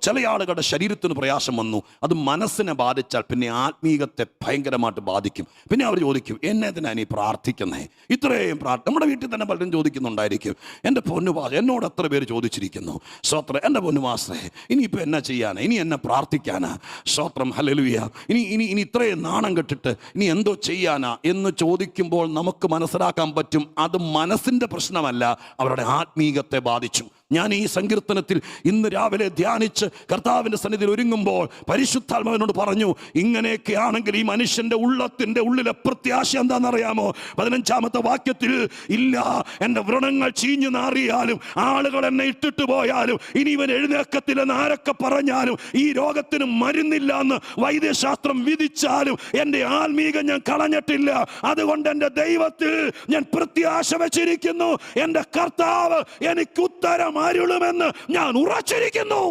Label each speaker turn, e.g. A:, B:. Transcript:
A: ചില ആളുകളുടെ ശരീരത്തിന് പ്രയാസം വന്നു, അത് മനസ്സിനെ ബാധിച്ചാൽ പിന്നെ ആത്മീകത്തെ ഭയങ്കരമായിട്ട് ബാധിക്കും. പിന്നെ അവർ ചോദിക്കും, എന്നെതിനാ നീ പ്രാർത്ഥിക്കുന്നേ? ഇത്രയും നമ്മുടെ വീട്ടിൽ തന്നെ പലരും ചോദിക്കുന്നുണ്ടായിരിക്കും, എൻ്റെ പൊന്നുപാസ് എന്നോട് എത്ര പേര് ചോദിച്ചിരിക്കുന്നു, സ്തോത്രം, എൻ്റെ പൊന്നുമാസ്റ്ററേ ഇനിയിപ്പോൾ എന്നാ ചെയ്യാനാ, ഇനി എന്നെ പ്രാർത്ഥിക്കാനാ, സ്തോത്രം, ഹല്ലേലൂയ, ഇനി ഇനി ഇനി ഇത്രയും നാണം കെട്ടിട്ട് ഇനി എന്തോ ചെയ്യാനാ എന്ന് ചോദിക്കുമ്പോൾ നമുക്ക് മനസ്സിലാക്കാൻ പറ്റും, അത് മനസ്സിൻ്റെ പ്രശ്നമല്ല, അവരുടെ ആത്മീകത്തെ ബാധിച്ചു. ഞാൻ ഈ സങ്കീർത്തനത്തിൽ ഇന്ന് രാവിലെ ധ്യാനിച്ച് കർത്താവിൻ്റെ സന്നിധിയിൽ ഒരുങ്ങുമ്പോൾ പരിശുദ്ധാത്മാവിനോട് പറഞ്ഞു, ഇങ്ങനെയൊക്കെ ആണെങ്കിൽ ഈ മനുഷ്യൻ്റെ ഉള്ളത്തിൻ്റെ ഉള്ളിലെ പ്രത്യാശ എന്താണെന്നറിയാമോ? 15-ാമത്തെ വാക്യത്തിൽ, ഇല്ല, എൻ്റെ വ്രണങ്ങൾ ചീഞ്ഞു നാറിയാലും ആളുകൾ എന്നെ ഇട്ടിട്ട് പോയാലും ഇനി ഇവൻ എഴുന്നേക്കത്തില്ലെന്ന് ആരൊക്കെ പറഞ്ഞാലും ഈ രോഗത്തിന് മരുന്നില്ല എന്ന് വൈദ്യശാസ്ത്രം വിധിച്ചാലും എൻ്റെ ആത്മീകം ഞാൻ കളഞ്ഞിട്ടില്ല. അതുകൊണ്ട് എൻ്റെ ദൈവത്തിൽ ഞാൻ പ്രത്യാശ വെച്ചിരിക്കുന്നു. എൻ്റെ കർത്താവ് എനിക്ക് ഉത്തരം അരുളുമെന്ന് ഞാൻ ഉറച്ചിരിക്കുന്നു.